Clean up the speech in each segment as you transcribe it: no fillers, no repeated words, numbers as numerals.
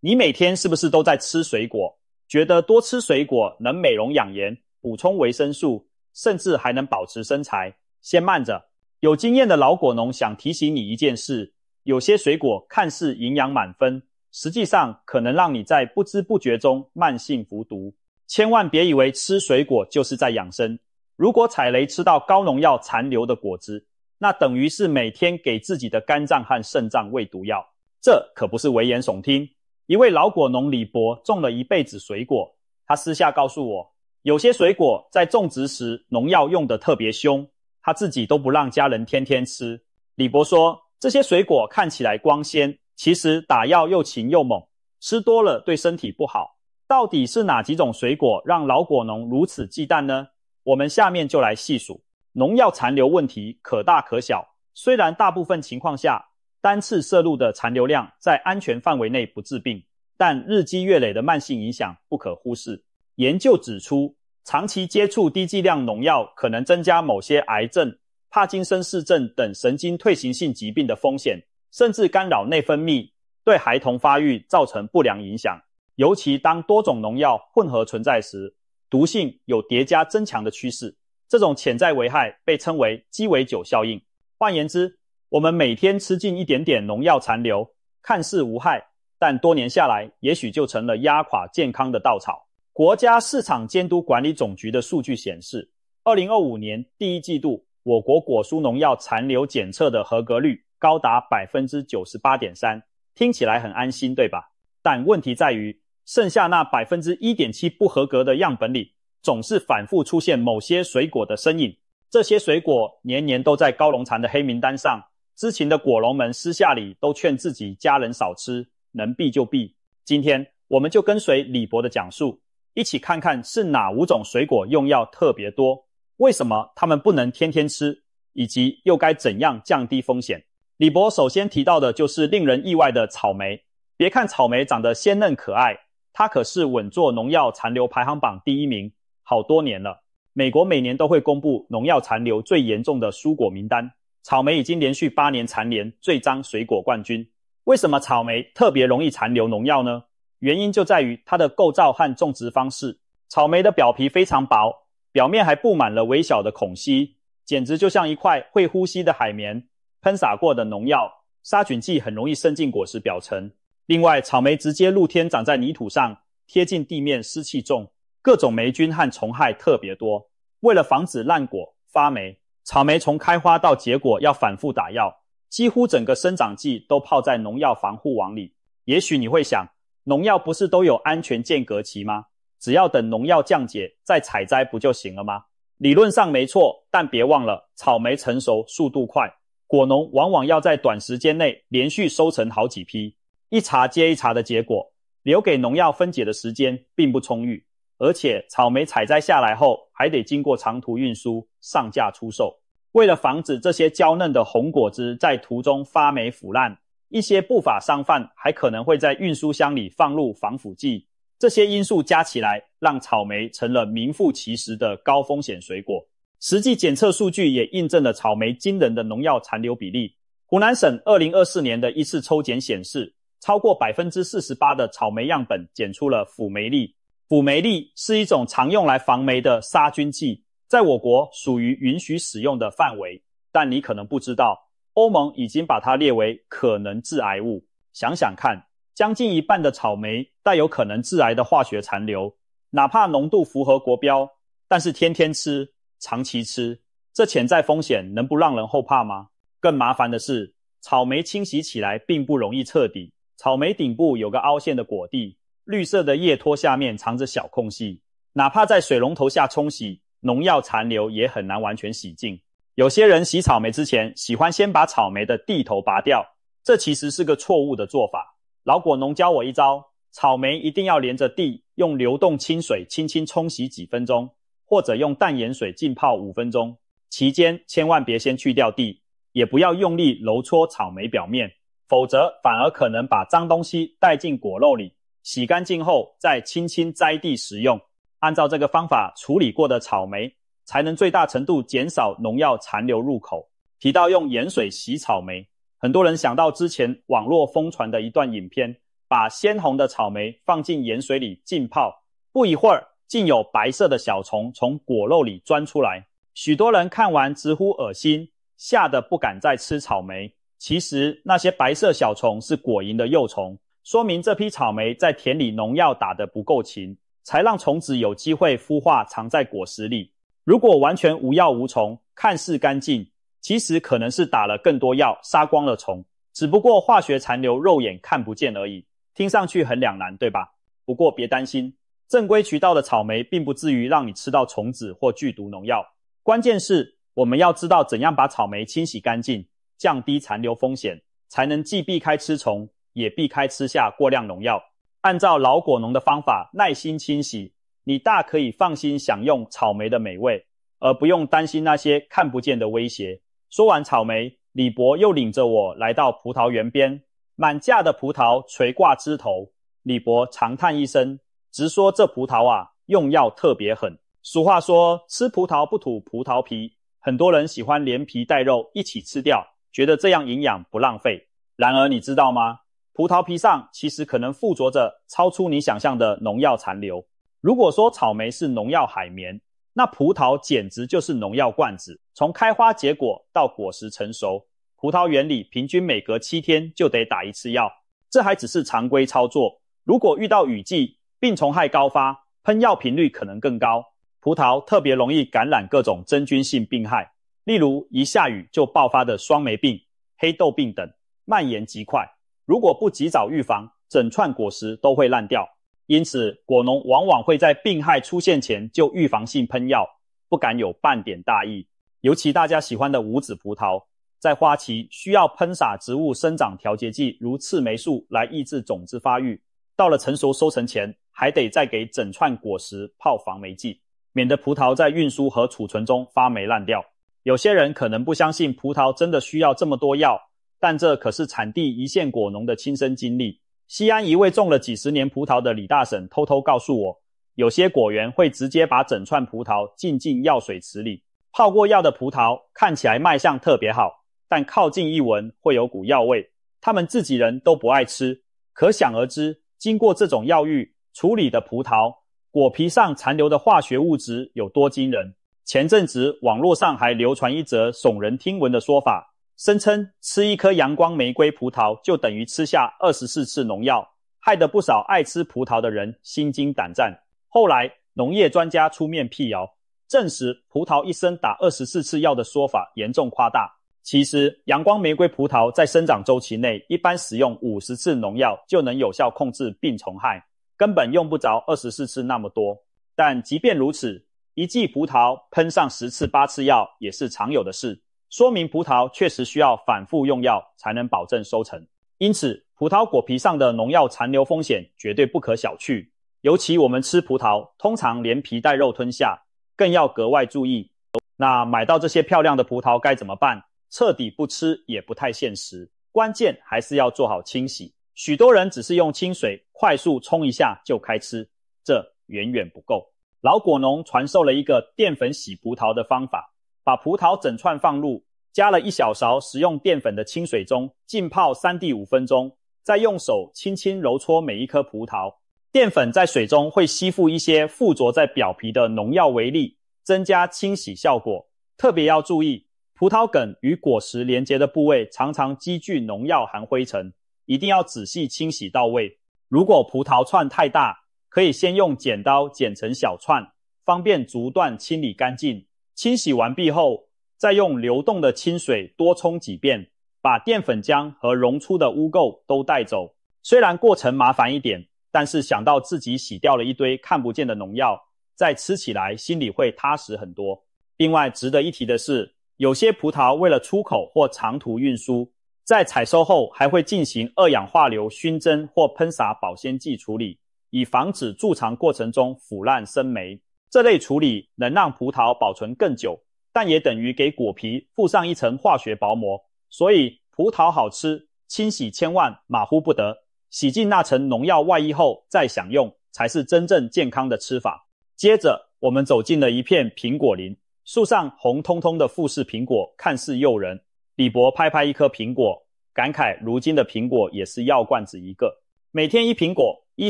你每天是不是都在吃水果？觉得多吃水果能美容养颜，补充维生素，甚至还能保持身材？先慢着，有经验的老果农想提醒你一件事，有些水果看似营养满分，实际上可能让你在不知不觉中慢性服毒。千万别以为吃水果就是在养生，如果踩雷吃到高农药残留的果汁，那等于是每天给自己的肝脏和肾脏喂毒药，这可不是危言耸听。一位老果农李博种了一辈子水果，他私下告诉我，有些水果在种植时农药用得特别凶，他自己都不让家人天天吃。李博说，这些水果看起来光鲜，其实打药又勤又猛，吃多了对身体不好。到底是哪几种水果让老果农如此忌惮呢？我们下面就来细数。农药残留问题可大可小，虽然大部分情况下单次摄入的残留量在安全范围内不致病，但日积月累的慢性影响不可忽视。研究指出，长期接触低剂量农药可能增加某些癌症、帕金森氏症等神经退行性疾病的风险，甚至干扰内分泌，对孩童发育造成不良影响。尤其当多种农药混合存在时，毒性有叠加增强的趋势。这种潜在危害被称为鸡尾酒效应。换言之，我们每天吃进一点点农药残留，看似无害，但多年下来，也许就成了压垮健康的稻草。国家市场监督管理总局的数据显示，2025年第一季度，我国果蔬农药残留检测的合格率高达 98.3%， 听起来很安心，对吧？但问题在于，剩下那 1.7% 不合格的样本里，总是反复出现某些水果的身影。这些水果年年都在高农残的黑名单上，知情的果农们私下里都劝自己家人少吃，能避就避。今天我们就跟随李博的讲述，一起看看是哪5种水果用药特别多，为什么它们不能天天吃，以及又该怎样降低风险。李博首先提到的就是令人意外的草莓。别看草莓长得鲜嫩可爱，它可是稳坐农药残留排行榜第1名好多年了。美国每年都会公布农药残留最严重的蔬果名单，草莓已经连续8年蝉联最脏水果冠军。为什么草莓特别容易残留农药呢？原因就在于它的构造和种植方式。草莓的表皮非常薄，表面还布满了微小的孔隙，简直就像一块会呼吸的海绵。喷洒过的农药杀菌剂很容易渗进果实表层。另外，草莓直接露天长在泥土上，贴近地面，湿气重，各种霉菌和虫害特别多。为了防止烂果发霉，草莓从开花到结果要反复打药，几乎整个生长季都泡在农药防护网里。也许你会想，农药不是都有安全间隔期吗？只要等农药降解再采摘不就行了吗？理论上没错，但别忘了草莓成熟速度快，果农往往要在短时间内连续收成好几批，一茬接一茬的结果，留给农药分解的时间并不充裕。而且草莓采摘下来后还得经过长途运输上架出售。为了防止这些娇嫩的红果汁在途中发霉腐烂，一些不法商贩还可能会在运输箱里放入防腐剂。这些因素加起来，让草莓成了名副其实的高风险水果。实际检测数据也印证了草莓惊人的农药残留比例。湖南省2024年的一次抽检显示，超过 48% 的草莓样本检出了辅酶粒。辅酶粒是一种常用来防霉的杀菌剂，在我国属于允许使用的范围，但你可能不知道，欧盟已经把它列为可能致癌物。想想看，将近一半的草莓带有可能致癌的化学残留，哪怕浓度符合国标，但是天天吃、长期吃，这潜在风险能不让人后怕吗？更麻烦的是，草莓清洗起来并不容易彻底，草莓顶部有个凹陷的果蒂，绿色的叶托下面藏着小空隙，哪怕在水龙头下冲洗，农药残留也很难完全洗净。有些人洗草莓之前喜欢先把草莓的蒂头拔掉，这其实是个错误的做法。老果农教我一招，草莓一定要连着蒂用流动清水轻轻冲洗几分钟，或者用淡盐水浸泡5分钟，期间千万别先去掉蒂，也不要用力揉搓草莓表面，否则反而可能把脏东西带进果肉里。洗干净后再轻轻摘蒂食用，按照这个方法处理过的草莓才能最大程度减少农药残留入口。提到用盐水洗草莓，很多人想到之前网络疯传的一段影片，把鲜红的草莓放进盐水里浸泡，不一会儿，竟有白色的小虫从果肉里钻出来。许多人看完直呼恶心，吓得不敢再吃草莓。其实那些白色小虫是果蝇的幼虫，说明这批草莓在田里农药打得不够勤，才让虫子有机会孵化藏在果实里。如果完全无药无虫，看似干净，其实可能是打了更多药，杀光了虫，只不过化学残留肉眼看不见而已。听上去很两难，对吧？不过别担心，正规渠道的草莓并不至于让你吃到虫子或剧毒农药。关键是我们要知道怎样把草莓清洗干净，降低残留风险，才能既避开吃虫，也避开吃下过量农药。按照老果农的方法耐心清洗，你大可以放心享用草莓的美味，而不用担心那些看不见的威胁。说完草莓，李伯又领着我来到葡萄园边，满架的葡萄垂挂枝头。李伯长叹一声，直说这葡萄啊，用药特别狠。俗话说，吃葡萄不吐葡萄皮，很多人喜欢连皮带肉一起吃掉，觉得这样营养不浪费。然而你知道吗？葡萄皮上其实可能附着着超出你想象的农药残留。如果说草莓是农药海绵，那葡萄简直就是农药罐子。从开花结果到果实成熟，葡萄园里平均每隔7天就得打一次药，这还只是常规操作。如果遇到雨季，病虫害高发，喷药频率可能更高。葡萄特别容易感染各种真菌性病害，例如一下雨就爆发的霜霉病、黑豆病等，蔓延极快。如果不及早预防，整串果实都会烂掉。因此，果农往往会在病害出现前就预防性喷药，不敢有半点大意。尤其大家喜欢的无籽葡萄，在花期需要喷洒植物生长调节剂如刺霉素来抑制种子发育，到了成熟收成前，还得再给整串果实泡防霉剂，免得葡萄在运输和储存中发霉烂掉。有些人可能不相信葡萄真的需要这么多药，但这可是产地一线果农的亲身经历。西安一位种了几十年葡萄的李大婶偷偷告诉我，有些果园会直接把整串葡萄浸进药水池里，泡过药的葡萄看起来卖相特别好，但靠近一闻会有股药味，他们自己人都不爱吃。可想而知，经过这种药浴处理的葡萄，果皮上残留的化学物质有多惊人。前阵子网络上还流传一则耸人听闻的说法，声称吃一颗阳光玫瑰葡萄就等于吃下24次农药，害得不少爱吃葡萄的人心惊胆战。后来农业专家出面辟谣，证实葡萄一生打24次药的说法严重夸大。其实阳光玫瑰葡萄在生长周期内一般使用50次农药就能有效控制病虫害，根本用不着24次那么多。但即便如此，一季葡萄喷上10次8次药也是常有的事，说明葡萄确实需要反复用药才能保证收成。因此葡萄果皮上的农药残留风险绝对不可小觑，尤其我们吃葡萄通常连皮带肉吞下，更要格外注意。那买到这些漂亮的葡萄该怎么办？彻底不吃也不太现实，关键还是要做好清洗。许多人只是用清水快速冲一下就开吃，这远远不够。老果农传授了一个淀粉洗葡萄的方法，把葡萄整串放入，加了1小勺食用淀粉的清水中浸泡3至5分钟，再用手轻轻揉搓每一颗葡萄。淀粉在水中会吸附一些附着在表皮的农药微粒，增加清洗效果。特别要注意，葡萄梗与果实连接的部位常常积聚农药含灰尘，一定要仔细清洗到位。如果葡萄串太大，可以先用剪刀剪成小串，方便逐段清理干净。清洗完毕后，再用流动的清水多冲几遍，把淀粉浆和溶出的污垢都带走。虽然过程麻烦一点，但是想到自己洗掉了一堆看不见的农药，再吃起来心里会踏实很多。另外值得一提的是，有些葡萄为了出口或长途运输，在采收后还会进行2氧化硫熏蒸或喷洒保鲜剂处理，以防止贮藏过程中腐烂生霉。这类处理能让葡萄保存更久，但也等于给果皮附上一层化学薄膜。所以葡萄好吃，清洗千万马虎不得，洗净那层农药外衣后再享用，才是真正健康的吃法。接着我们走进了一片苹果林，树上红彤彤的富士苹果看似诱人。李伯拍拍一颗苹果，感慨如今的苹果也是药罐子一个。每天一苹果，医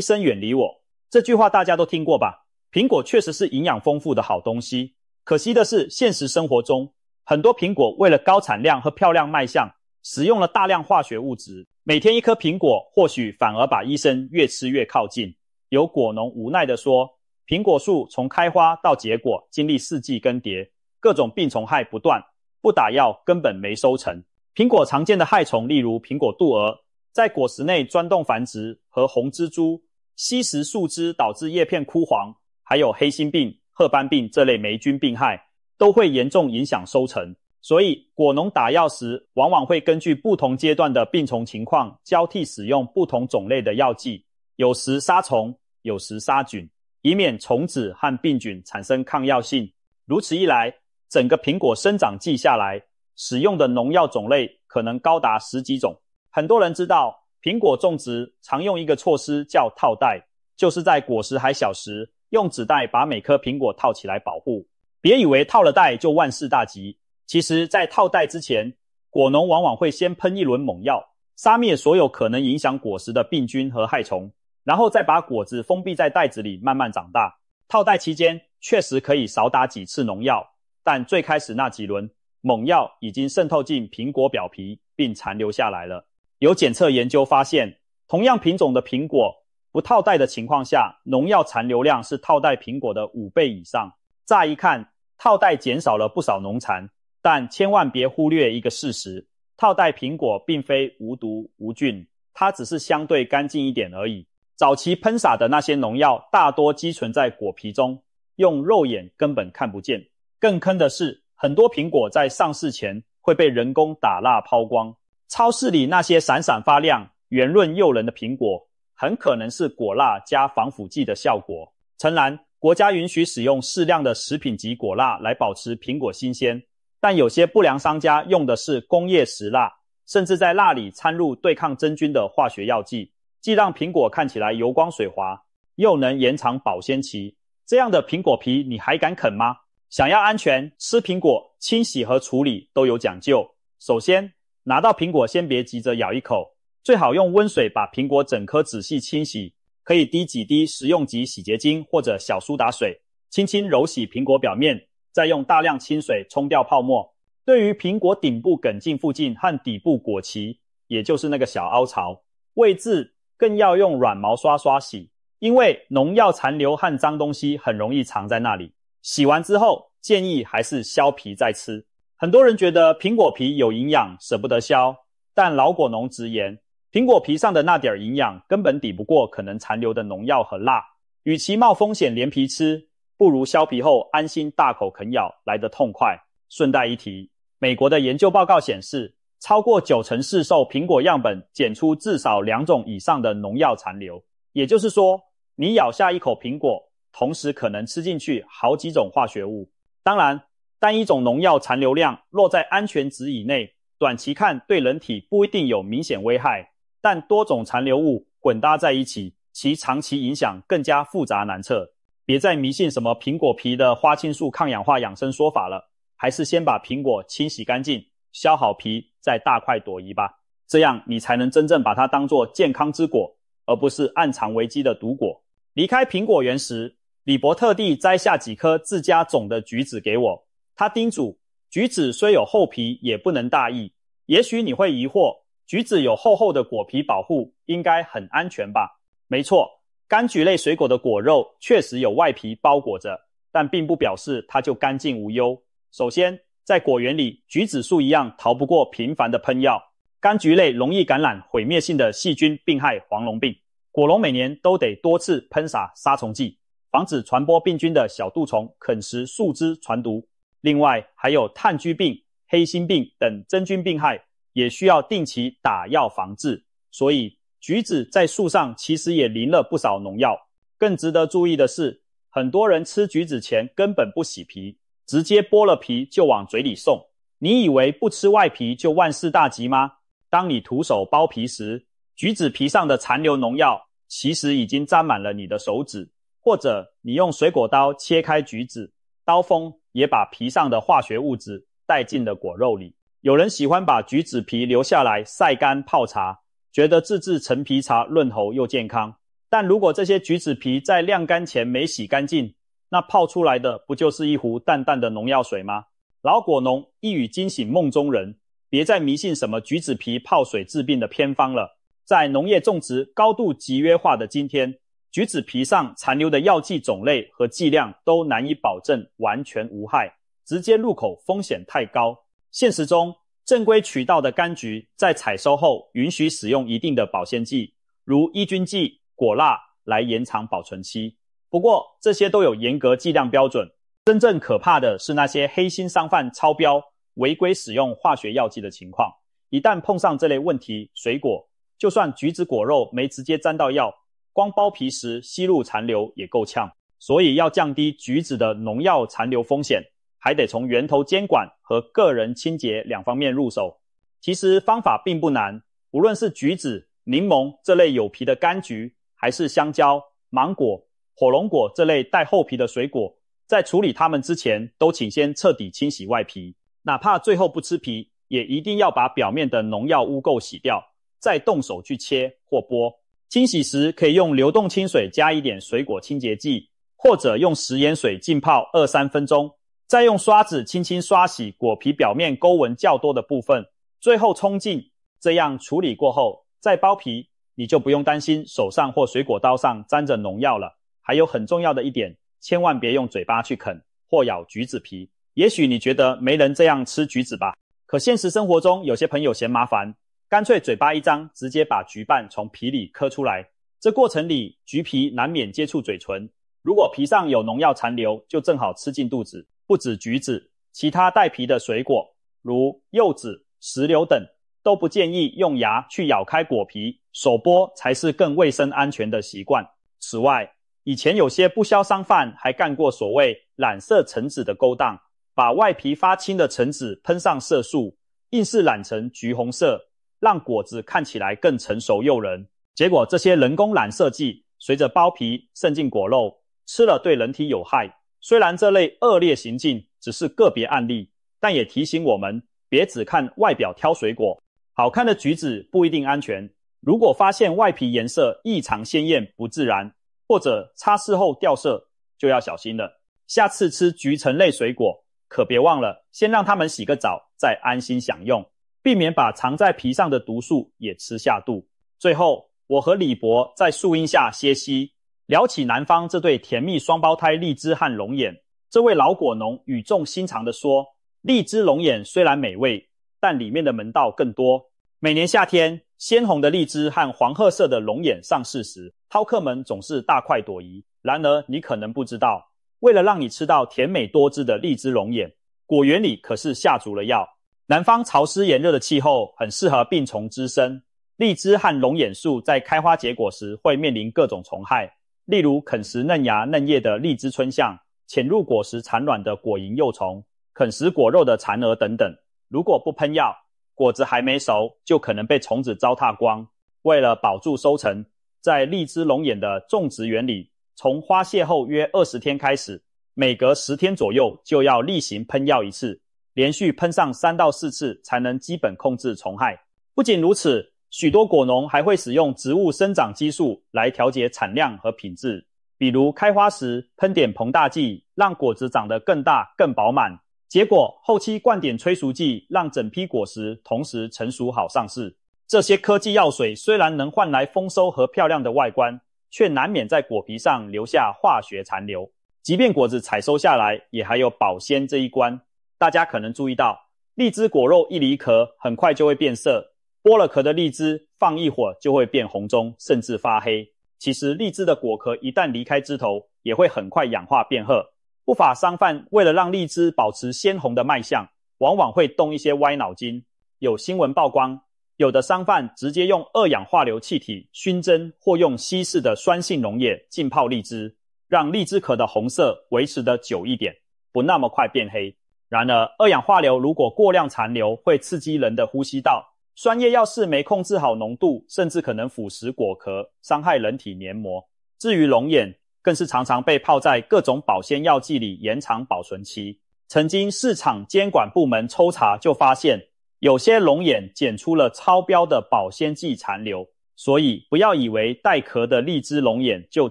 生远离我。这句话大家都听过吧？苹果确实是营养丰富的好东西，可惜的是，现实生活中，很多苹果为了高产量和漂亮卖相，使用了大量化学物质。每天一颗苹果，或许反而把医生越吃越靠近。有果农无奈地说，苹果树从开花到结果，经历4季更迭，各种病虫害不断，不打药根本没收成。苹果常见的害虫，例如苹果肚蛾，在果实内钻洞繁殖，和红蜘蛛吸食树枝导致叶片枯黄，还有黑心病、褐斑病这类霉菌病害，都会严重影响收成。所以果农打药时，往往会根据不同阶段的病虫情况，交替使用不同种类的药剂，有时杀虫，有时杀菌，以免虫子和病菌产生抗药性。如此一来，整个苹果生长季下来，使用的农药种类可能高达10几种。很多人知道，苹果种植常用一个措施叫套袋，就是在果实还小时，用纸袋把每颗苹果套起来保护。别以为套了袋就万事大吉，其实在套袋之前，果农往往会先喷一轮猛药，杀灭所有可能影响果实的病菌和害虫，然后再把果子封闭在袋子里慢慢长大。套袋期间确实可以少打几次农药，但最开始那几轮猛药已经渗透进苹果表皮并残留下来了。有检测研究发现，同样品种的苹果不套袋的情况下，农药残留量是套袋苹果的5倍以上。乍一看，套袋减少了不少农残，但千万别忽略一个事实，套袋苹果并非无毒无菌，它只是相对干净一点而已。早期喷洒的那些农药大多积存在果皮中，用肉眼根本看不见。更坑的是，很多苹果在上市前会被人工打蜡抛光。超市里那些闪闪发亮、圆润诱人的苹果，很可能是果蜡加防腐剂的效果。诚然，国家允许使用适量的食品级果蜡来保持苹果新鲜，但有些不良商家用的是工业石蜡，甚至在蜡里掺入对抗真菌的化学药剂，既让苹果看起来油光水滑，又能延长保鲜期。这样的苹果皮你还敢啃吗？想要安全，吃苹果清洗和处理都有讲究。首先，拿到苹果先别急着咬一口，最好用温水把苹果整颗仔细清洗，可以滴几滴食用级洗洁精或者小苏打水，轻轻揉洗苹果表面，再用大量清水冲掉泡沫。对于苹果顶部梗茎附近和底部果脐，也就是那个小凹槽位置，更要用软毛刷刷洗，因为农药残留和脏东西很容易藏在那里。洗完之后，建议还是削皮再吃。很多人觉得苹果皮有营养，舍不得削，但老果农直言，苹果皮上的那点营养根本抵不过可能残留的农药和蜡。与其冒风险连皮吃，不如削皮后安心大口啃咬来得痛快。顺带一提，美国的研究报告显示，超过90%市售苹果样本检出至少2种以上的农药残留，也就是说，你咬下一口苹果，同时可能吃进去好几种化学物。当然，单一种农药残留量落在安全值以内，短期看对人体不一定有明显危害，但多种残留物混搭在一起，其长期影响更加复杂难测。别再迷信什么苹果皮的花青素抗氧化养生说法了，还是先把苹果清洗干净，削好皮，再大快朵颐吧。这样你才能真正把它当作健康之果，而不是暗藏危机的毒果。离开苹果园时，李博特地摘下几颗自家种的橘子给我。他叮嘱，橘子虽有厚皮，也不能大意。也许你会疑惑，橘子有厚厚的果皮保护，应该很安全吧？没错，柑橘类水果的果肉确实有外皮包裹着，但并不表示它就干净无忧。首先，在果园里，橘子树一样逃不过频繁的喷药。柑橘类容易感染毁灭性的细菌病害黄龙病，果农每年都得多次喷洒杀虫剂，防止传播病菌的小蠹虫啃食树枝传毒。另外还有炭疽病、黑心病等真菌病害，也需要定期打药防治。所以橘子在树上其实也淋了不少农药。更值得注意的是，很多人吃橘子前根本不洗皮，直接剥了皮就往嘴里送。你以为不吃外皮就万事大吉吗？当你徒手剥皮时，橘子皮上的残留农药其实已经沾满了你的手指，或者你用水果刀切开橘子，刀锋也把皮上的化学物质带进了果肉里。有人喜欢把橘子皮留下来晒干泡茶，觉得自制陈皮茶润喉又健康。但如果这些橘子皮在晾干前没洗干净，那泡出来的不就是一壶淡淡的农药水吗？老果农一语惊醒梦中人，别再迷信什么橘子皮泡水治病的偏方了。在农业种植高度集约化的今天，橘子皮上残留的药剂种类和剂量都难以保证完全无害，直接入口风险太高。现实中，正规渠道的柑橘在采收后允许使用一定的保鲜剂，如抑菌剂、果蜡来延长保存期。不过，这些都有严格计量标准。真正可怕的是那些黑心商贩超标、违规使用化学药剂的情况。一旦碰上这类问题，水果就算橘子果肉没直接沾到药，光剥皮时吸入残留也够呛。所以要降低橘子的农药残留风险，还得从源头监管和个人清洁两方面入手。其实方法并不难，无论是橘子、柠檬这类有皮的柑橘，还是香蕉、芒果、火龙果这类带厚皮的水果，在处理它们之前，都请先彻底清洗外皮，哪怕最后不吃皮，也一定要把表面的农药污垢洗掉，再动手去切或剥。清洗时可以用流动清水加一点水果清洁剂，或者用食盐水浸泡2-3分钟，再用刷子轻轻刷洗果皮表面沟纹较多的部分，最后冲净。这样处理过后再剥皮，你就不用担心手上或水果刀上沾着农药了。还有很重要的一点，千万别用嘴巴去啃或咬橘子皮。也许你觉得没人这样吃橘子吧，可现实生活中有些朋友嫌麻烦，干脆嘴巴一张，直接把橘瓣从皮里磕出来。这过程里，橘皮难免接触嘴唇，如果皮上有农药残留，就正好吃进肚子。不止橘子，其他带皮的水果，如柚子、石榴等，都不建议用牙去咬开果皮，手剥才是更卫生安全的习惯。此外，以前有些不肖商贩还干过所谓染色橙子的勾当，把外皮发青的橙子喷上色素，硬是染成橘红色，让果子看起来更成熟诱人。结果这些人工染色剂随着剥皮渗进果肉，吃了对人体有害。虽然这类恶劣行径只是个别案例，但也提醒我们别只看外表挑水果，好看的橘子不一定安全。如果发现外皮颜色异常鲜艳不自然，或者擦拭后掉色，就要小心了。下次吃橘橙类水果，可别忘了先让它们洗个澡，再安心享用，避免把藏在皮上的毒素也吃下肚。最后，我和李博在树荫下歇息，聊起南方这对甜蜜双胞胎荔枝和龙眼。这位老果农语重心长地说，荔枝龙眼虽然美味，但里面的门道更多。每年夏天，鲜红的荔枝和黄褐色的龙眼上市时，饕客们总是大快朵颐。然而你可能不知道，为了让你吃到甜美多汁的荔枝龙眼，果园里可是下足了药。南方潮湿炎热的气候很适合病虫滋生，荔枝和龙眼树在开花结果时会面临各种虫害，例如啃食嫩芽嫩叶的荔枝春象，潜入果实产卵的果蝇幼虫，啃食果肉的蚕蛾等等。如果不喷药，果子还没熟就可能被虫子糟蹋光。为了保住收成，在荔枝龙眼的种植园里，从花谢后约20天开始，每隔10天左右就要例行喷药一次，连续喷上3到4次才能基本控制虫害。不仅如此，许多果农还会使用植物生长激素来调节产量和品质，比如开花时喷点膨大剂，让果子长得更大更饱满，结果后期灌点催熟剂，让整批果实同时成熟好上市。这些科技药水虽然能换来丰收和漂亮的外观，却难免在果皮上留下化学残留。即便果子采收下来，也还有保鲜这一关。大家可能注意到，荔枝果肉一离壳很快就会变色，剥了壳的荔枝放一会儿就会变红中，甚至发黑。其实荔枝的果壳一旦离开枝头，也会很快氧化变褐。不法商贩为了让荔枝保持鲜红的卖相，往往会动一些歪脑筋。有新闻曝光，有的商贩直接用2氧化硫气体熏蒸，或用稀释的酸性溶液浸泡荔枝，让荔枝壳的红色维持得久一点，不那么快变黑。然而2氧化硫如果过量残留，会刺激人的呼吸道，酸液要是没控制好浓度，甚至可能腐蚀果壳，伤害人体黏膜。至于龙眼，更是常常被泡在各种保鲜药剂里延长保存期。曾经市场监管部门抽查就发现，有些龙眼检出了超标的保鲜剂残留，所以不要以为带壳的荔枝龙眼就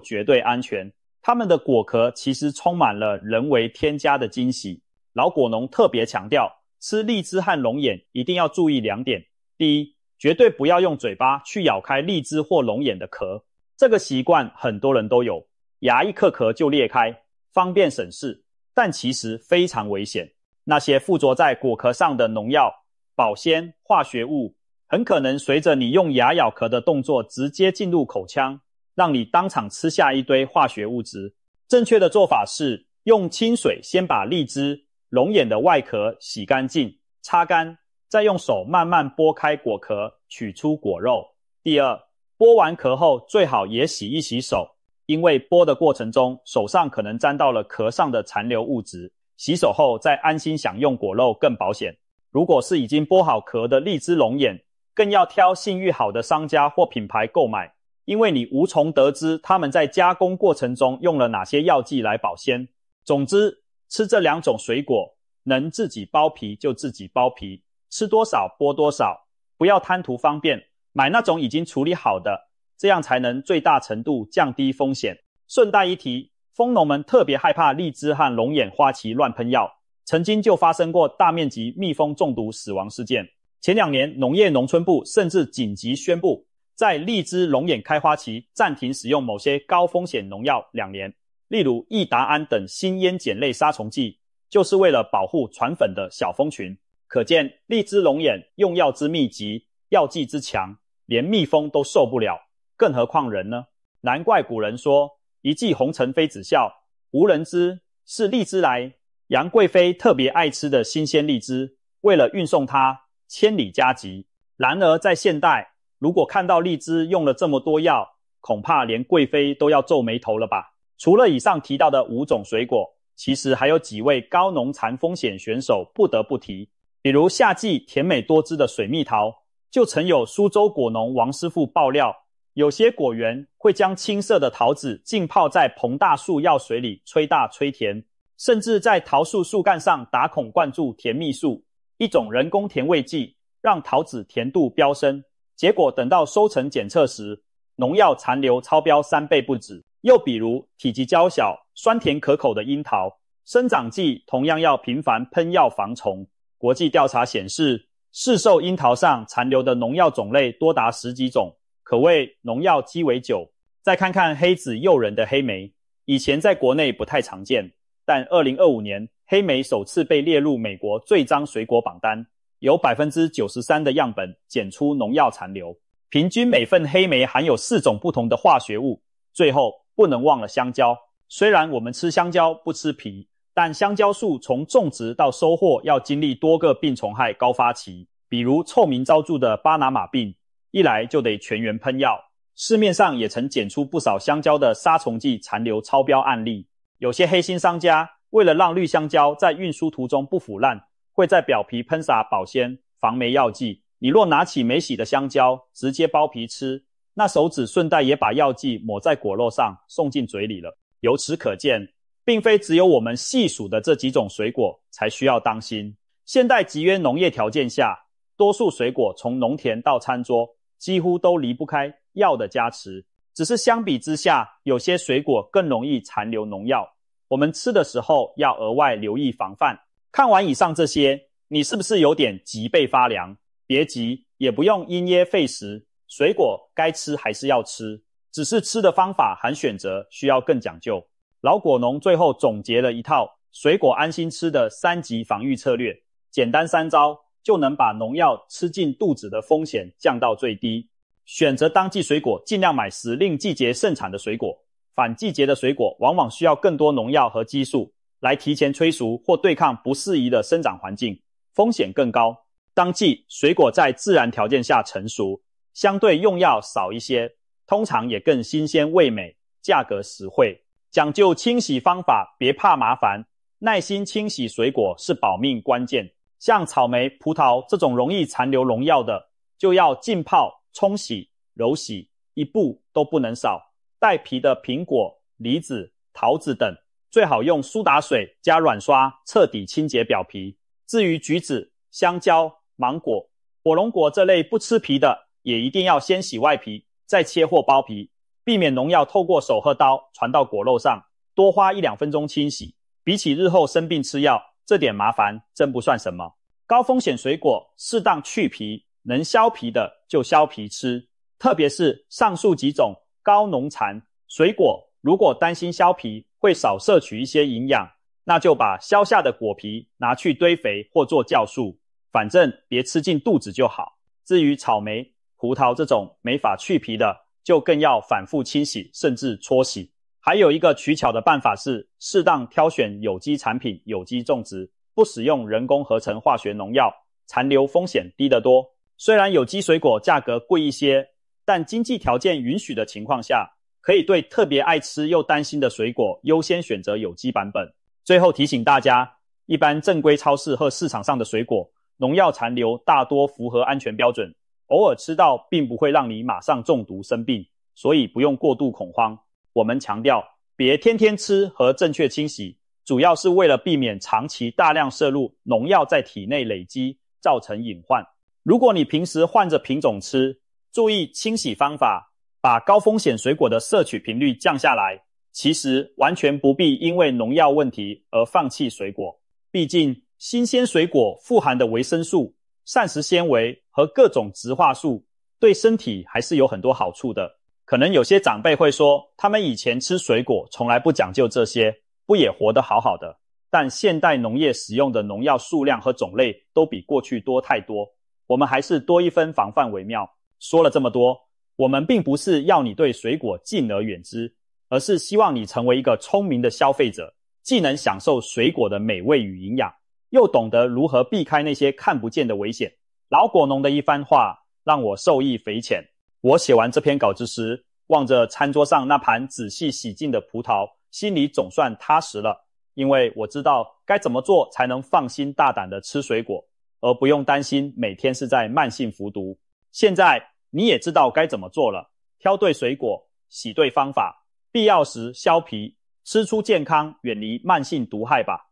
绝对安全，它们的果壳其实充满了人为添加的惊喜。老果农特别强调，吃荔枝和龙眼一定要注意2点。第一，绝对不要用嘴巴去咬开荔枝或龙眼的壳，这个习惯很多人都有，牙一嗑壳就裂开，方便省事，但其实非常危险。那些附着在果壳上的农药、保鲜、化学物，很可能随着你用牙咬壳的动作直接进入口腔，让你当场吃下一堆化学物质。正确的做法是用清水先把荔枝、龙眼的外壳洗干净、擦干，再用手慢慢剥开果壳，取出果肉。第二，剥完壳后最好也洗一洗手，因为剥的过程中手上可能沾到了壳上的残留物质，洗手后再安心享用果肉更保险。如果是已经剥好壳的荔枝龙眼，更要挑信誉好的商家或品牌购买，因为你无从得知他们在加工过程中用了哪些药剂来保鲜。总之，吃这2种水果，能自己剥皮就自己剥皮，吃多少剥多少，不要贪图方便，买那种已经处理好的，这样才能最大程度降低风险。顺带一提，蜂农们特别害怕荔枝和龙眼花期乱喷药，曾经就发生过大面积蜜蜂中毒死亡事件。前2年，农业农村部甚至紧急宣布，在荔枝、龙眼开花期暂停使用某些高风险农药2年，例如益达胺等新烟碱类杀虫剂，就是为了保护传粉的小蜂群。可见荔枝龙眼用药之密集，药剂之强，连蜜蜂都受不了，更何况人呢？难怪古人说一骑红尘妃子笑，无人知是荔枝来。杨贵妃特别爱吃的新鲜荔枝，为了运送它千里加急。然而在现代，如果看到荔枝用了这么多药，恐怕连贵妃都要皱眉头了吧。除了以上提到的5种水果，其实还有几位高农残风险选手不得不提，比如夏季甜美多汁的水蜜桃，就曾有苏州果农王师傅爆料，有些果园会将青色的桃子浸泡在膨大树药水里吹大吹甜，甚至在桃树树干上打孔灌注甜蜜素，一种人工甜味剂，让桃子甜度飙升。结果等到收成检测时，农药残留超标3倍不止。又比如体积娇小、酸甜可口的樱桃，生长季同样要频繁喷药防虫。国际调查显示，市售樱桃上残留的农药种类多达10几种，可谓农药鸡尾酒。再看看黑子诱人的黑莓，以前在国内不太常见，但2025年黑莓首次被列入美国最脏水果榜单，有 93% 的样本检出农药残留，平均每份黑莓含有4种不同的化学物。最后不能忘了香蕉，虽然我们吃香蕉不吃皮，但香蕉树从种植到收获要经历多个病虫害高发期，比如臭名昭著的巴拿马病，一来就得全员喷药。市面上也曾检出不少香蕉的杀虫剂残留超标案例。有些黑心商家为了让绿香蕉在运输途中不腐烂，会在表皮喷洒保鲜、防霉药剂。你若拿起没洗的香蕉直接剥皮吃，那手指顺带也把药剂抹在果肉上送进嘴里了。由此可见，并非只有我们细数的这几种水果才需要当心。现代集约农业条件下，多数水果从农田到餐桌几乎都离不开药的加持，只是相比之下，有些水果更容易残留农药，我们吃的时候要额外留意防范。看完以上这些，你是不是有点脊背发凉？别急，也不用因噎废食，水果该吃还是要吃，只是吃的方法和选择需要更讲究。老果农最后总结了一套水果安心吃的3级防御策略，简单3招就能把农药吃进肚子的风险降到最低。选择当季水果，尽量买时令季节盛产的水果，反季节的水果往往需要更多农药和激素来提前催熟或对抗不适宜的生长环境，风险更高。当季水果在自然条件下成熟，相对用药少一些，通常也更新鲜味美，价格实惠。讲究清洗方法，别怕麻烦，耐心清洗水果是保命关键。像草莓、葡萄这种容易残留农药的，就要浸泡、冲洗、揉洗，一步都不能少。带皮的苹果、梨子、桃子等，最好用苏打水加软刷彻底清洁表皮。至于橘子、香蕉、芒果、火龙果这类不吃皮的，也一定要先洗外皮，再切或剥皮，避免农药透过手和刀传到果肉上，多花1-2分钟清洗。比起日后生病吃药，这点麻烦真不算什么。高风险水果适当去皮，能削皮的就削皮吃，特别是上述几种高农残水果，如果担心削皮会少摄取一些营养，那就把削下的果皮拿去堆肥或做酵素，反正别吃进肚子就好。至于草莓、葡萄这种没法去皮的，就更要反复清洗，甚至搓洗。还有一个取巧的办法是，适当挑选有机产品、有机种植，不使用人工合成化学农药，残留风险低得多。虽然有机水果价格贵一些，但经济条件允许的情况下，可以对特别爱吃又担心的水果优先选择有机版本。最后提醒大家，一般正规超市和市场上的水果，农药残留大多符合安全标准，偶尔吃到并不会让你马上中毒生病，所以不用过度恐慌。我们强调，别天天吃和正确清洗，主要是为了避免长期大量摄入农药在体内累积，造成隐患。如果你平时换着品种吃，注意清洗方法，把高风险水果的摄取频率降下来，其实完全不必因为农药问题而放弃水果。毕竟新鲜水果富含的维生素、膳食纤维和各种植化素，对身体还是有很多好处的。可能有些长辈会说，他们以前吃水果从来不讲究这些，不也活得好好的？但现代农业使用的农药数量和种类都比过去多太多，我们还是多一分防范为妙。说了这么多，我们并不是要你对水果敬而远之，而是希望你成为一个聪明的消费者，既能享受水果的美味与营养，又懂得如何避开那些看不见的危险。老果农的一番话让我受益匪浅。我写完这篇稿子时，望着餐桌上那盘仔细洗净的葡萄，心里总算踏实了，因为我知道该怎么做才能放心大胆地吃水果，而不用担心每天是在慢性服毒。现在你也知道该怎么做了，挑对水果，洗对方法，必要时削皮，吃出健康，远离慢性毒害吧。